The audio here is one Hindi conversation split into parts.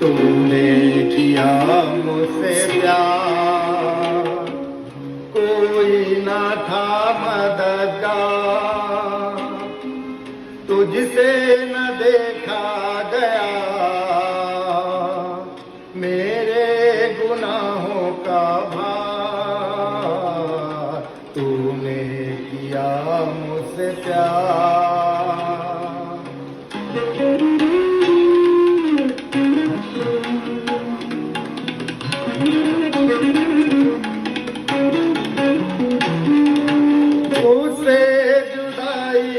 तूने किया मुझसे प्यार, कोई ना था मददगार, तुझसे न देखा गया मेरे गुनाहों का भार। तूने किया मुझसे प्यार। उससे जुदाई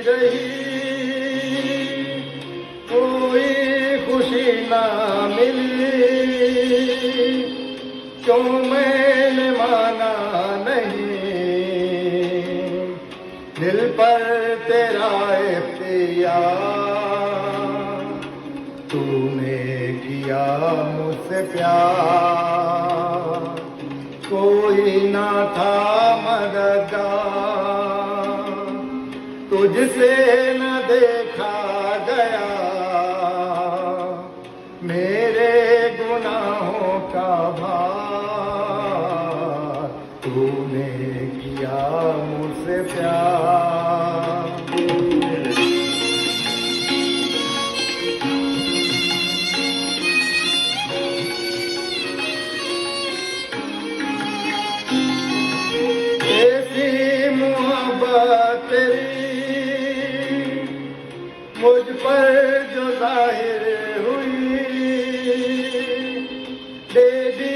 रही, कोई खुशी ना मिली, क्यों मैंने माना नहीं दिल पर तेरा इख्तियार। तूने किया मुझसे प्यार, कोई ना था मददगार, तुझसे न देखा गया मेरे गुनाहों का भार। तूने किया मुझसे प्यार। ऐसी मोहब्बत तेरी मुझ पर जो जाहिर हुई, दे दी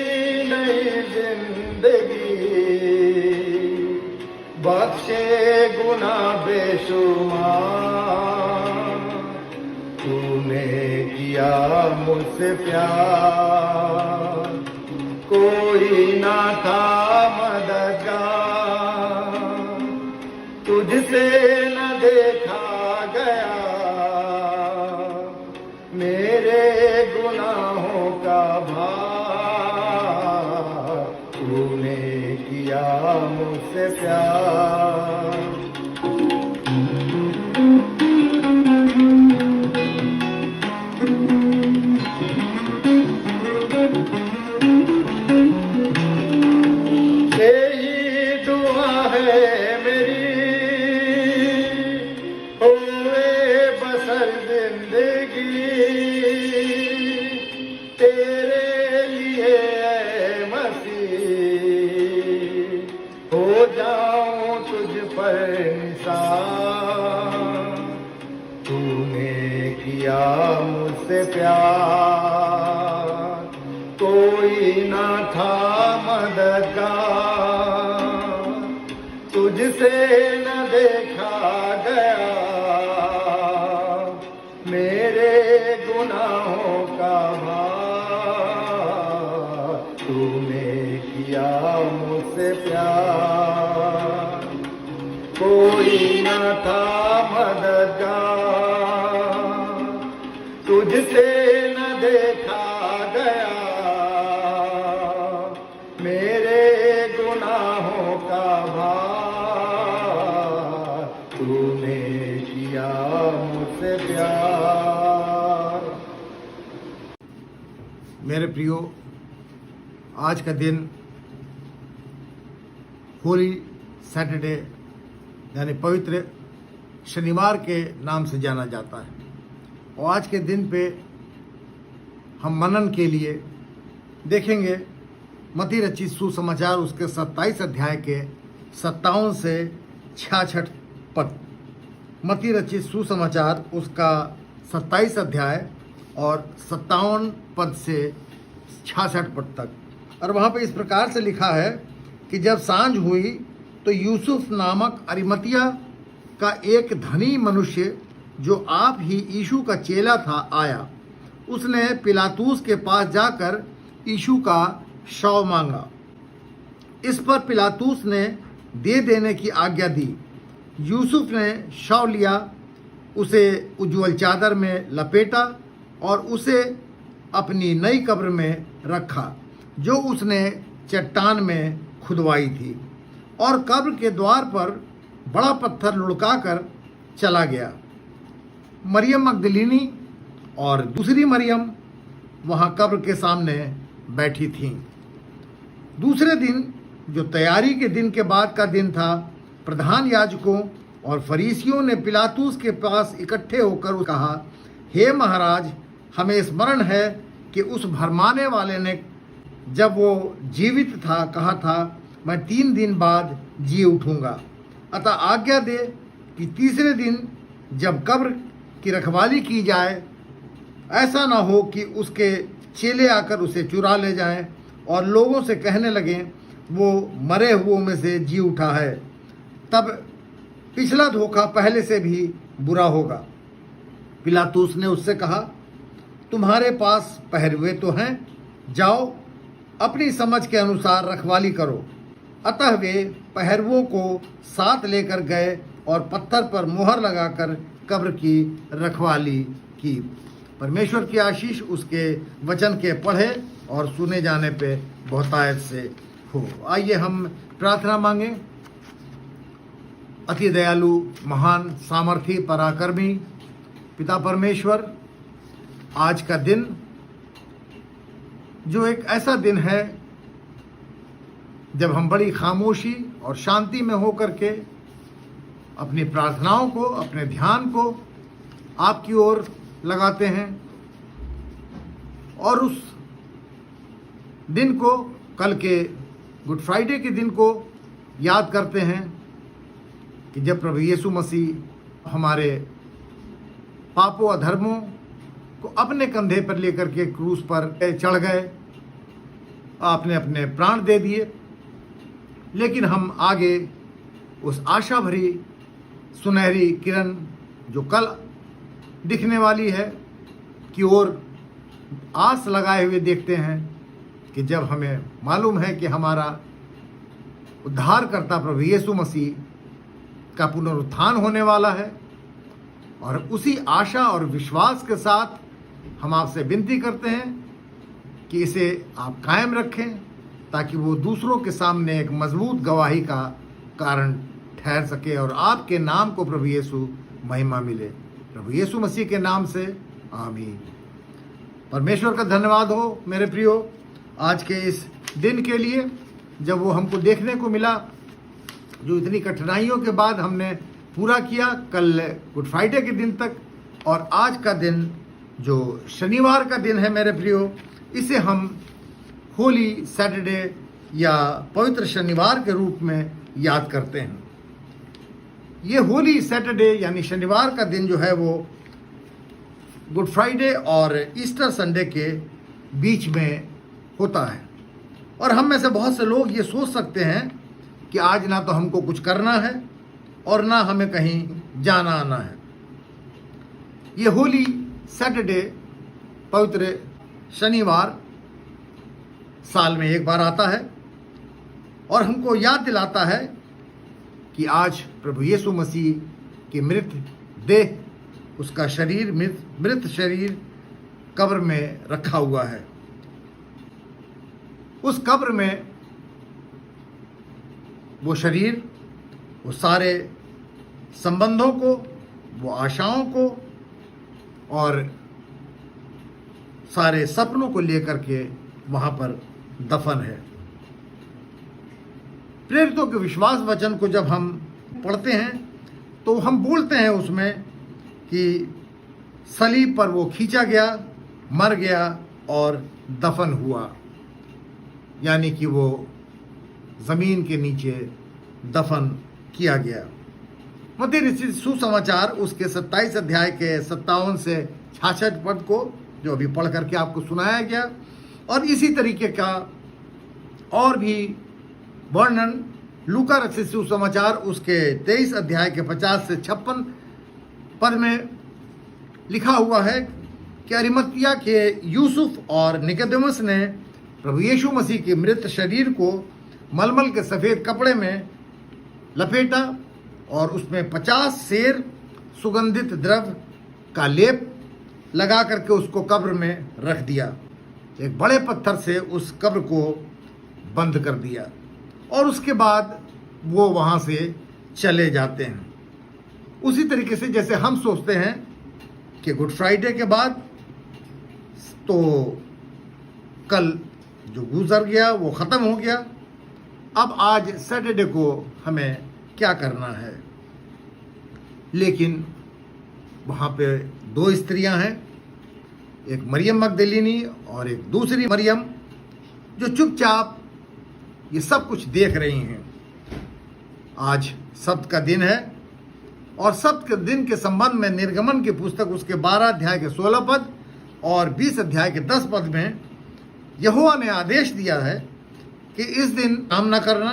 नई जिंदगी, बख्शे गुनाह बेशुमार। तूने किया मुझसे प्यार, कोई ना था मददगार, तुझसे न देखा गया मेरे गुनाहों का भार। तूने किया मुझसे प्यार। यही दुआ है मेरी, होए बसर जिंदगी तेरे लिए ऐ मसीह, हो जाऊं तुझ पर निसार। तूने किया मुझसे प्यार, कोई ना था मददगार, तुझसे न देखा गया मेरे गुनाहों का भार। तूने किया मुझसे प्यार, कोई न था मददगार, तुझसे न देखा गया मेरे गुनाहों का भार। तूने किया मुझसे प्यार। मेरे प्रियो, आज का दिन होली सैटरडे यानी पवित्र शनिवार के नाम से जाना जाता है। और आज के दिन पे हम मनन के लिए देखेंगे मत्ती रचित सुसमाचार उसके 27 अध्याय के 57 से 66 पद। मत्ती रचित सुसमाचार उसका 27 अध्याय और 57 पद से 66 पद तक। और वहाँ पे इस प्रकार से लिखा है कि जब सांझ हुई तो यूसुफ नामक अरिमतिया का एक धनी मनुष्य जो आप ही यीशु का चेला था आया। उसने पिलातूस के पास जाकर यीशु का शव मांगा। इस पर पिलातूस ने दे देने की आज्ञा दी। यूसुफ ने शव लिया, उसे उज्ज्वल चादर में लपेटा और उसे अपनी नई कब्र में रखा जो उसने चट्टान में खुदवाई थी, और कब्र के द्वार पर बड़ा पत्थर लुढ़काकर चला गया। मरियम मगदलीनी और दूसरी मरियम वहाँ कब्र के सामने बैठी थीं। दूसरे दिन, जो तैयारी के दिन के बाद का दिन था, प्रधान याजकों और फरीसियों ने पिलातुस के पास इकट्ठे होकर कहा, हे महाराज, हमें स्मरण है कि उस भरमाने वाले ने जब वो जीवित था कहा था, मैं 3 दिन बाद जी उठूंगा। अतः आज्ञा दे कि तीसरे दिन जब कब्र की रखवाली की जाए, ऐसा ना हो कि उसके चेले आकर उसे चुरा ले जाएं और लोगों से कहने लगें वो मरे हुओं में से जी उठा है। तब पिछला धोखा पहले से भी बुरा होगा। पिलातुस ने उससे कहा, तुम्हारे पास पहरुए तो हैं, जाओ अपनी समझ के अनुसार रखवाली करो। अतः वे पहरुओं को साथ लेकर गए और पत्थर पर मुहर लगाकर कब्र की रखवाली की। परमेश्वर की आशीष उसके वचन के पढ़े और सुने जाने पे बहुतायत से हो। आइए हम प्रार्थना मांगे। अति दयालु, महान, सामर्थी, पराक्रमी पिता परमेश्वर, आज का दिन जो एक ऐसा दिन है जब हम बड़ी खामोशी और शांति में होकर के अपनी प्रार्थनाओं को, अपने ध्यान को आपकी ओर लगाते हैं और उस दिन को, कल के गुड फ्राइडे के दिन को याद करते हैं कि जब प्रभु यीशु मसीह हमारे पापों अधर्मों को अपने कंधे पर लेकर के क्रूस पर चढ़ गए, आपने अपने प्राण दे दिए। लेकिन हम आगे उस आशा भरी सुनहरी किरण जो कल दिखने वाली है की ओर आस लगाए हुए देखते हैं कि जब हमें मालूम है कि हमारा उद्धारकर्ता प्रभु यीशु मसीह का पुनरुत्थान होने वाला है। और उसी आशा और विश्वास के साथ हम आपसे विनती करते हैं कि इसे आप कायम रखें, ताकि वो दूसरों के सामने एक मजबूत गवाही का कारण ठहर सके और आपके नाम को प्रभु यीशु महिमा मिले। प्रभु यीशु मसीह के नाम से आमीन। परमेश्वर का धन्यवाद हो मेरे प्रियो, आज के इस दिन के लिए जब वो हमको देखने को मिला, जो इतनी कठिनाइयों के बाद हमने पूरा किया, कल गुड फ्राइडे के दिन तक, और आज का दिन जो शनिवार का दिन है मेरे प्रियो, इसे हम होली सैटरडे या पवित्र शनिवार के रूप में याद करते हैं। ये होली सैटरडे यानी शनिवार का दिन जो है वो गुड फ्राइडे और ईस्टर संडे के बीच में होता है। और हम में से बहुत से लोग ये सोच सकते हैं कि आज ना तो हमको कुछ करना है और ना हमें कहीं जाना आना है। ये होली सैटरडे, पवित्र शनिवार, साल में एक बार आता है और हमको याद दिलाता है कि आज प्रभु यीशु मसीह की मृत देह, उसका शरीर, मृत शरीर कब्र में रखा हुआ है। उस कब्र में वो शरीर, वो सारे संबंधों को, वो आशाओं को और सारे सपनों को लेकर के वहां पर दफन है। प्रेरितों के विश्वास वचन को जब हम पढ़ते हैं तो हम बोलते हैं उसमें कि सलीब पर वो खींचा गया, मर गया और दफन हुआ, यानी कि वो जमीन के नीचे दफन किया गया। मत्ती रचित सुसमाचार उसके 27 अध्याय के 57 से 66 पद को जो अभी पढ़ करके आपको सुनाया गया, और इसी तरीके का और भी वर्णन लूका रचित सुसमाचार उसके 23 अध्याय के 50 से 56 पद में लिखा हुआ है कि अरिमतिया के यूसुफ और निकोदेमुस ने प्रभु यीशु मसीह के मृत शरीर को मलमल के सफ़ेद कपड़े में लपेटा और उसमें 50 सेर सुगंधित द्रव्य का लेप लगा करके उसको कब्र में रख दिया। एक बड़े पत्थर से उस कब्र को बंद कर दिया और उसके बाद वो वहाँ से चले जाते हैं। उसी तरीके से जैसे हम सोचते हैं कि गुड फ्राइडे के बाद तो कल जो गुजर गया वो ख़त्म हो गया। अब आज सैटरडे को हमें क्या करना है। लेकिन वहाँ पे दो स्त्रियां हैं, एक मरियम मगदलीनी और एक दूसरी मरियम, जो चुपचाप ये सब कुछ देख रही हैं। आज सब्त का दिन है और सब्त के दिन के संबंध में निर्गमन की पुस्तक उसके 12 अध्याय के 16 पद और 20 अध्याय के 10 पद में यहोवा ने आदेश दिया है कि इस दिन काम न करना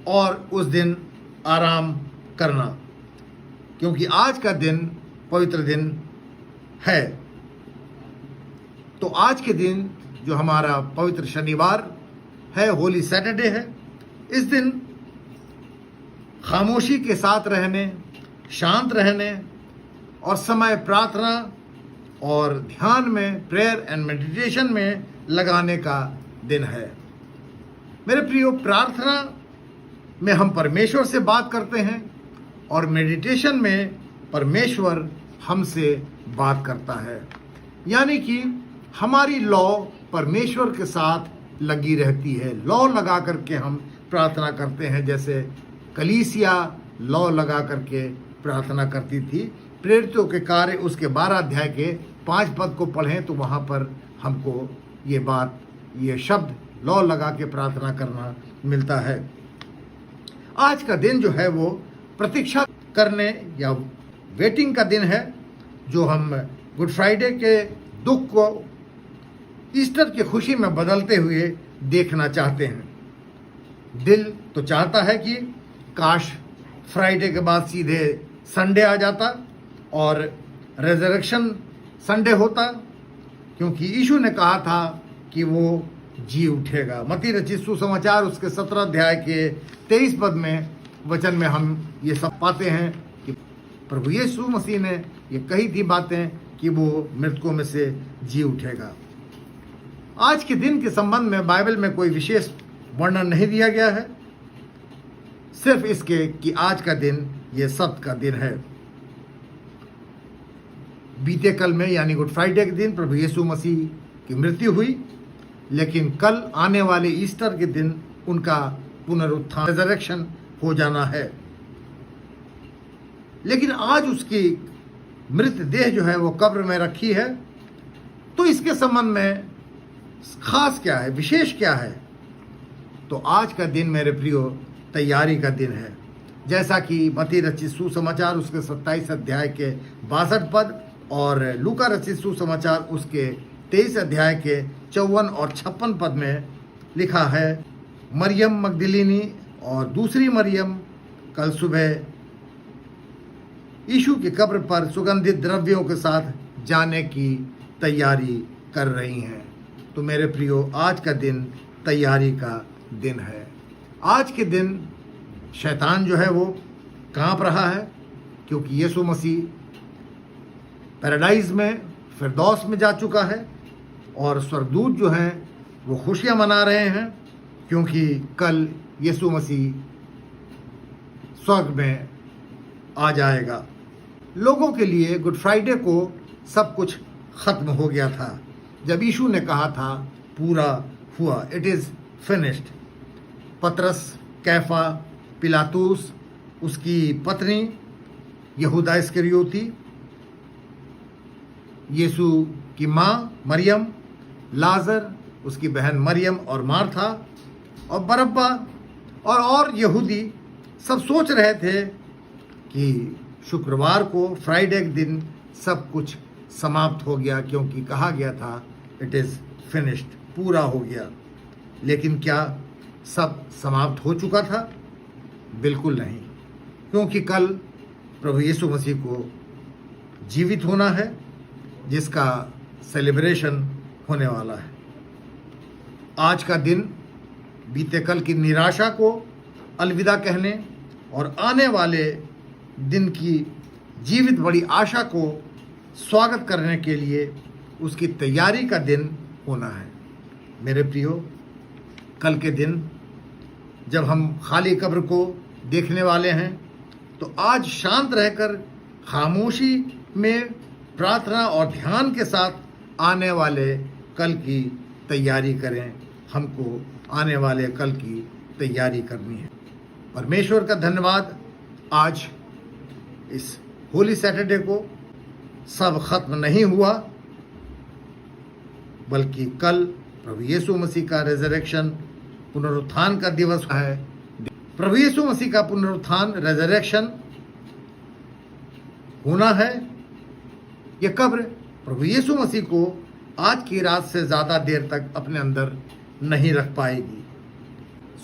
और उस दिन आराम करना, क्योंकि आज का दिन पवित्र दिन है। तो आज के दिन जो हमारा पवित्र शनिवार है, होली सैटरडे है, इस दिन खामोशी के साथ रहने, शांत रहने और समय प्रार्थना और ध्यान में, प्रेयर एंड मेडिटेशन में लगाने का दिन है। मेरे प्रियो, प्रार्थना में हम परमेश्वर से बात करते हैं और मेडिटेशन में परमेश्वर हमसे बात करता है, यानी कि हमारी लौ परमेश्वर के साथ लगी रहती है। लौ लगा करके हम प्रार्थना करते हैं, जैसे कलीसिया लौ लगा करके प्रार्थना करती थी। प्रेरितों के कार्य उसके 12 अध्याय के 5 पद को पढ़ें तो वहाँ पर हमको ये शब्द लौ लगा के प्रार्थना करना मिलता है। आज का दिन जो है वो प्रतीक्षा करने या वेटिंग का दिन है, जो हम गुड फ्राइडे के दुख को ईस्टर की खुशी में बदलते हुए देखना चाहते हैं। दिल तो चाहता है कि काश फ्राइडे के बाद सीधे संडे आ जाता और रेजरेक्शन संडे होता, क्योंकि यीशु ने कहा था कि वो जी उठेगा। मत्ती रचित सुसमाचार उसके 17 अध्याय के 23 पद में वचन में हम ये सब पाते हैं कि प्रभु यीशु मसीह ने ये कही थी बातें कि वो मृतकों में से जी उठेगा। आज के दिन के संबंध में बाइबल में कोई विशेष वर्णन नहीं दिया गया है, सिर्फ इसके कि आज का दिन ये सब्त का दिन है। बीते कल में यानी गुड फ्राइडे के दिन प्रभु यीशु मसीह की मृत्यु हुई, लेकिन कल आने वाले ईस्टर के दिन उनका पुनरुत्थान, रिजरेक्शन हो जाना है। लेकिन आज उसकी मृतदेह जो है वो कब्र में रखी है। तो इसके संबंध में खास क्या है, विशेष क्या है? तो आज का दिन मेरे प्रियो तैयारी का दिन है। जैसा कि मत्ती रचित सुसमाचार उसके 27 अध्याय के 62 पद और लूका रचित सुसमाचार उसके 23 अध्याय के 54 और 56 पद में लिखा है, मरियम मगदलीनी और दूसरी मरियम कल सुबह यीशु की कब्र पर सुगंधित द्रव्यों के साथ जाने की तैयारी कर रही हैं। तो मेरे प्रियो, आज का दिन तैयारी का दिन है। आज के दिन शैतान जो है वो कांप रहा है, क्योंकि यीशु मसीह पैराडाइज में, फिरदौस में जा चुका है और स्वर्गदूत जो हैं वो खुशियां मना रहे हैं, क्योंकि कल यीशु मसीह स्वर्ग में आ जाएगा। लोगों के लिए गुड फ्राइडे को सब कुछ खत्म हो गया था, जब यीशु ने कहा था पूरा हुआ, इट इज़ फिनिश्ड। पतरस, कैफा, पिलातुस, उसकी पत्नी यहूदा इस्करियोती, यीशु की माँ मरियम, लाजर, उसकी बहन मरियम और मार्था और बरब्बा और यहूदी सब सोच रहे थे कि शुक्रवार को, फ्राइडे के दिन सब कुछ समाप्त हो गया, क्योंकि कहा गया था इट इज़ फिनिश्ड, पूरा हो गया। लेकिन क्या सब समाप्त हो चुका था? बिल्कुल नहीं, क्योंकि कल प्रभु यीशु मसीह को जीवित होना है, जिसका सेलिब्रेशन होने वाला है। आज का दिन बीते कल की निराशा को अलविदा कहने और आने वाले दिन की जीवित बड़ी आशा को स्वागत करने के लिए उसकी तैयारी का दिन होना है। मेरे प्रियो, कल के दिन जब हम खाली कब्र को देखने वाले हैं, तो आज शांत रहकर खामोशी में प्रार्थना और ध्यान के साथ आने वाले कल की तैयारी करें, हमको आने वाले कल की तैयारी करनी है। परमेश्वर का धन्यवाद, आज इस होली सैटरडे को सब खत्म नहीं हुआ, बल्कि कल प्रभु यीशु मसीह का रेजरेक्शन, पुनरुत्थान का दिवस है। प्रभु यीशु मसीह का पुनरुत्थान, रेजरेक्शन होना है। यह कब्र प्रभु यीशु मसीह को आज की रात से ज़्यादा देर तक अपने अंदर नहीं रख पाएगी।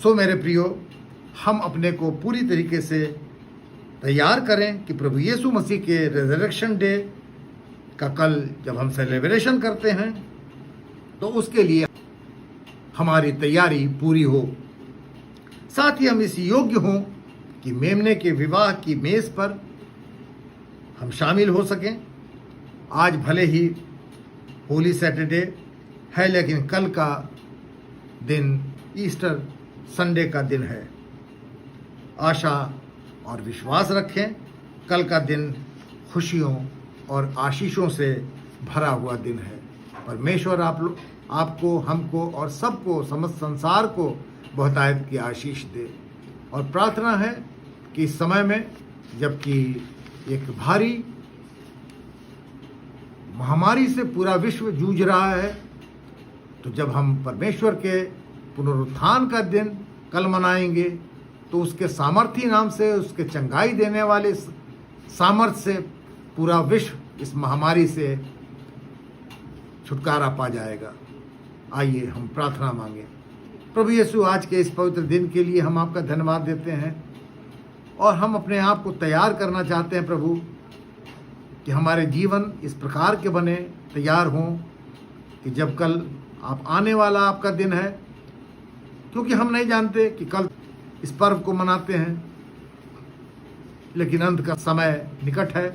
सो मेरे प्रियो, हम अपने को पूरी तरीके से तैयार करें कि प्रभु यीशु मसीह के रेजरेक्शन डे का कल जब हम सेलिब्रेशन करते हैं तो उसके लिए हमारी तैयारी पूरी हो। साथ ही हम इस योग्य हों कि मेमने के विवाह की मेज पर हम शामिल हो सकें। आज भले ही होली सैटरडे है, लेकिन कल का दिन ईस्टर संडे का दिन है। आशा और विश्वास रखें, कल का दिन खुशियों और आशीषों से भरा हुआ दिन है। परमेश्वर आपको, हमको और सबको, समस्त संसार को बहुतायत की आशीष दे। और प्रार्थना है कि इस समय में जबकि एक भारी महामारी से पूरा विश्व जूझ रहा है, तो जब हम परमेश्वर के पुनरुत्थान का दिन कल मनाएंगे तो उसके सामर्थी नाम से, उसके चंगाई देने वाले सामर्थ्य से पूरा विश्व इस महामारी से छुटकारा पा जाएगा। आइए हम प्रार्थना मांगें। प्रभु यीशु, आज के इस पवित्र दिन के लिए हम आपका धन्यवाद देते हैं और हम अपने आप को तैयार करना चाहते हैं प्रभु, कि हमारे जीवन इस प्रकार के बने, तैयार हों कि जब कल आप आने वाला आपका दिन है, क्योंकि हम नहीं जानते कि कल इस पर्व को मनाते हैं, लेकिन अंत का समय निकट है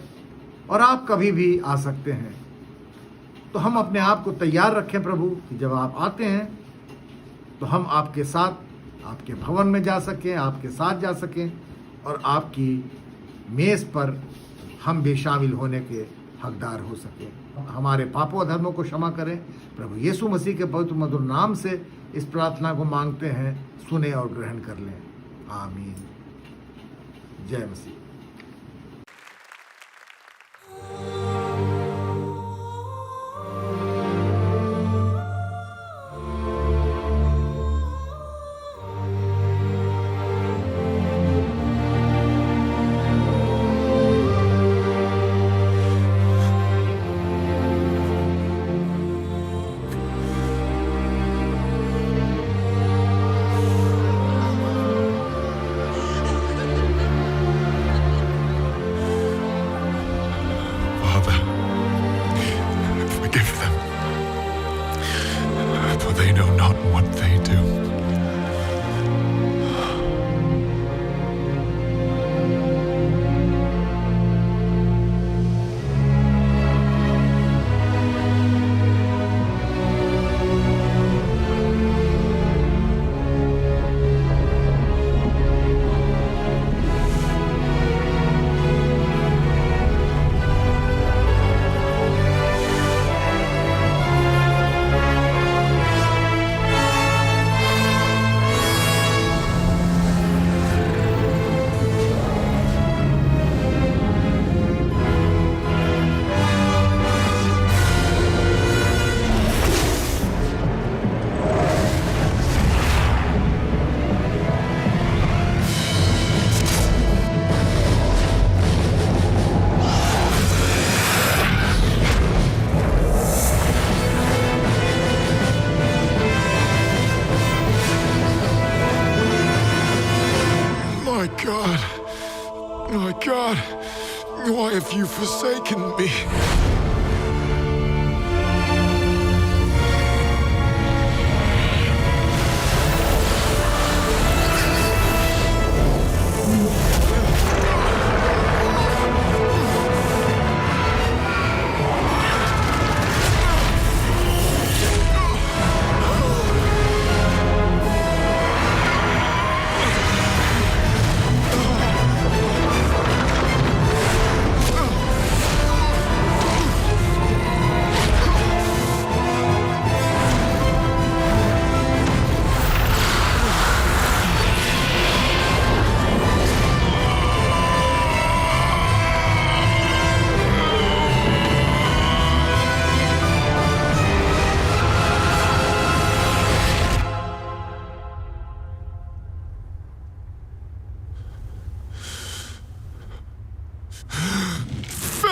और आप कभी भी आ सकते हैं। तो हम अपने आप को तैयार रखें प्रभु, कि जब आप आते हैं तो हम आपके साथ आपके भवन में जा सकें, आपके साथ जा सकें और आपकी मेज पर हम भी शामिल होने के हकदार हो सकें। हमारे पापों अधर्मों को क्षमा करें। प्रभु यीशु मसीह के पवित्र मधुर नाम से इस प्रार्थना को मांगते हैं, सुने और ग्रहण कर लें। आमीन। जय मसीह। They know not what they do. My God, why have you forsaken me?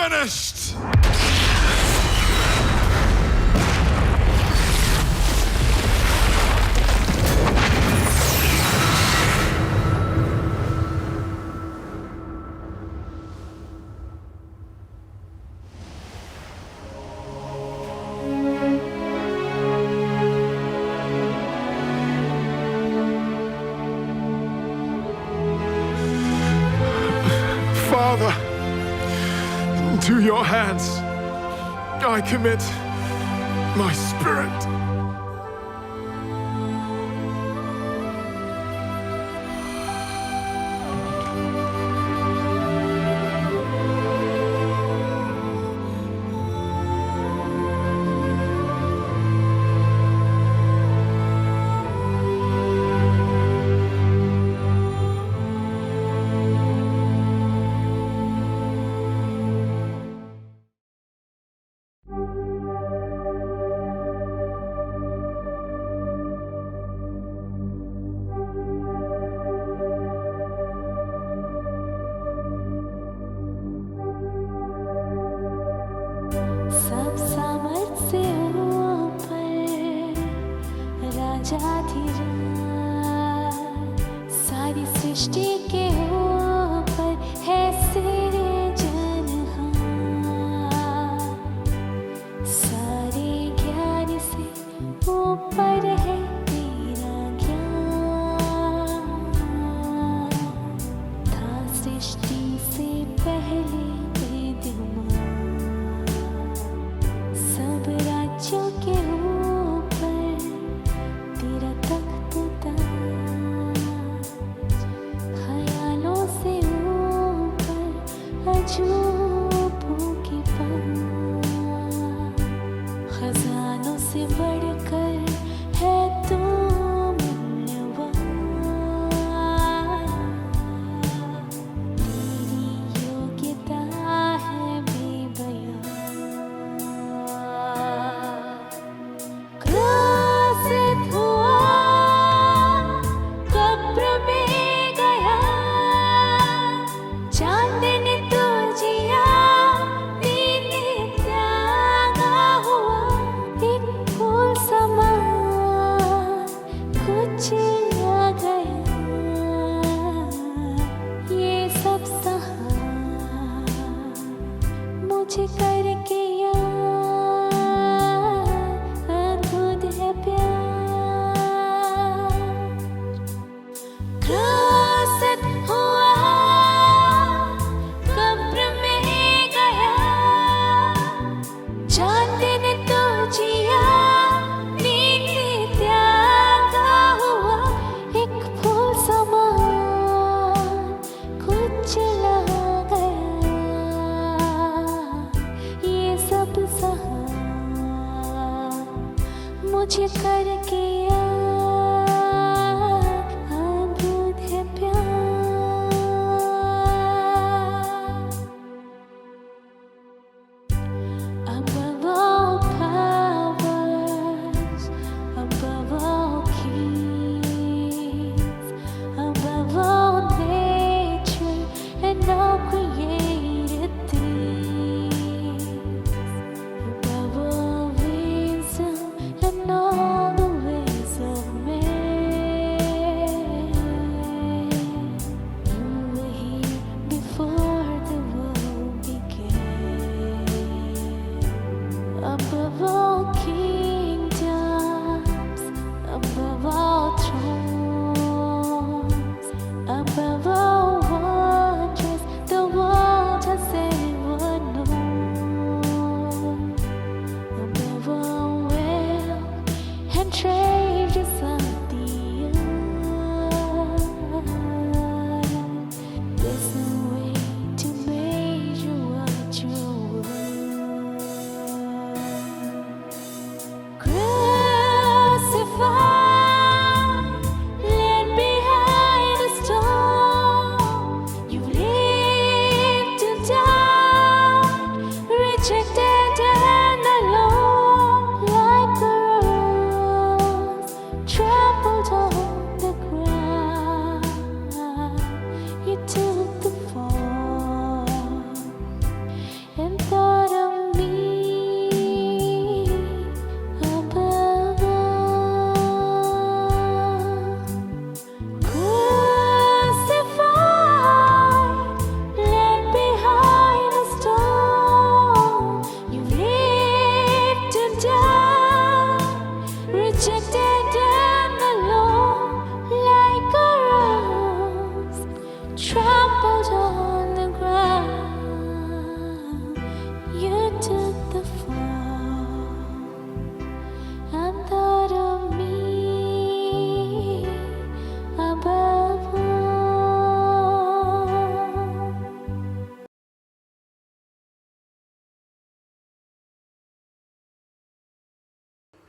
finished. Father, to your hands I commit my spirit. सब सामर्थ से ऊपर राजाधिराज, सारी सृष्टि के ऊपर है सृजनहार, सारे ज्ञान से ऊपर है तेरा ज्ञान, था सृष्टि से पहले विद्यमान, सब राज्यों के ऊपर तेरा तख्त ताज, ख्याल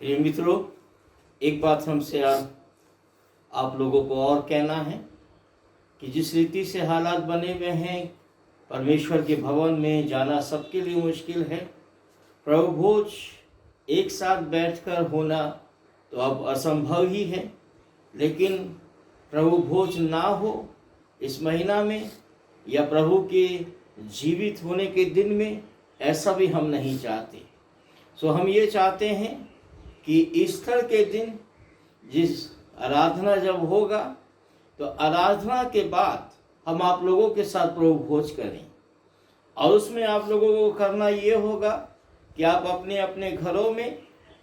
प्रिय मित्रों, एक बात हमसे आप लोगों को और कहना है कि जिस रीति से हालात बने हुए हैं, परमेश्वर के भवन में जाना सबके लिए मुश्किल है। प्रभु भोज एक साथ बैठकर होना तो अब असंभव ही है, लेकिन प्रभु भोज ना हो इस महीना में या प्रभु के जीवित होने के दिन में, ऐसा भी हम नहीं चाहते। सो हम ये चाहते हैं कि ईस्टर के दिन जिस आराधना जब होगा तो आराधना के बाद हम आप लोगों के साथ प्रभु भोज करें, और उसमें आप लोगों को करना ये होगा कि आप अपने अपने घरों में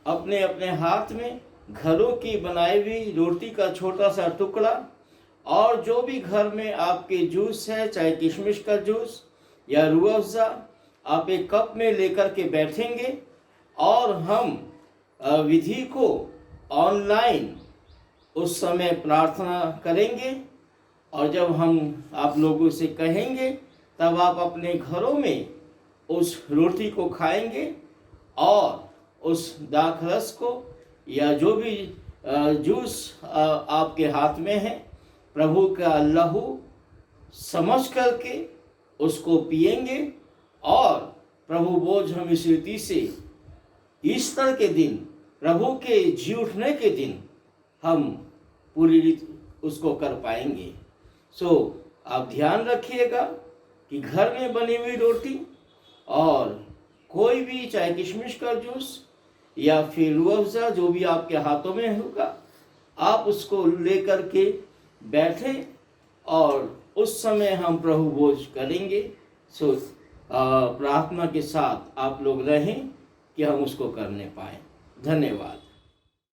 अपने अपने हाथ में घरों की बनाई हुई रोटी का छोटा सा टुकड़ा और जो भी घर में आपके जूस है, चाहे किशमिश का जूस या रूह अफ़ज़ा, आप एक कप में लेकर के बैठेंगे और हम विधि को ऑनलाइन उस समय प्रार्थना करेंगे। और जब हम आप लोगों से कहेंगे तब आप अपने घरों में उस रोटी को खाएंगे और उस दाखरस को या जो भी जूस आपके हाथ में है, प्रभु का लहू समझ करके उसको पिएंगे। और प्रभु भोज हम इस रीति से ईस्टर के दिन, प्रभु के जी उठने के दिन हम पूरी रीति उसको कर पाएंगे। सो आप ध्यान रखिएगा कि घर में बनी हुई रोटी और कोई भी, चाहे किशमिश का जूस या फिर रूह अफ़ज़ा, जो भी आपके हाथों में होगा, आप उसको लेकर के बैठे और उस समय हम प्रभु भोज करेंगे। सो प्रार्थना के साथ आप लोग रहें कि हम उसको करने पाएं। धन्यवाद।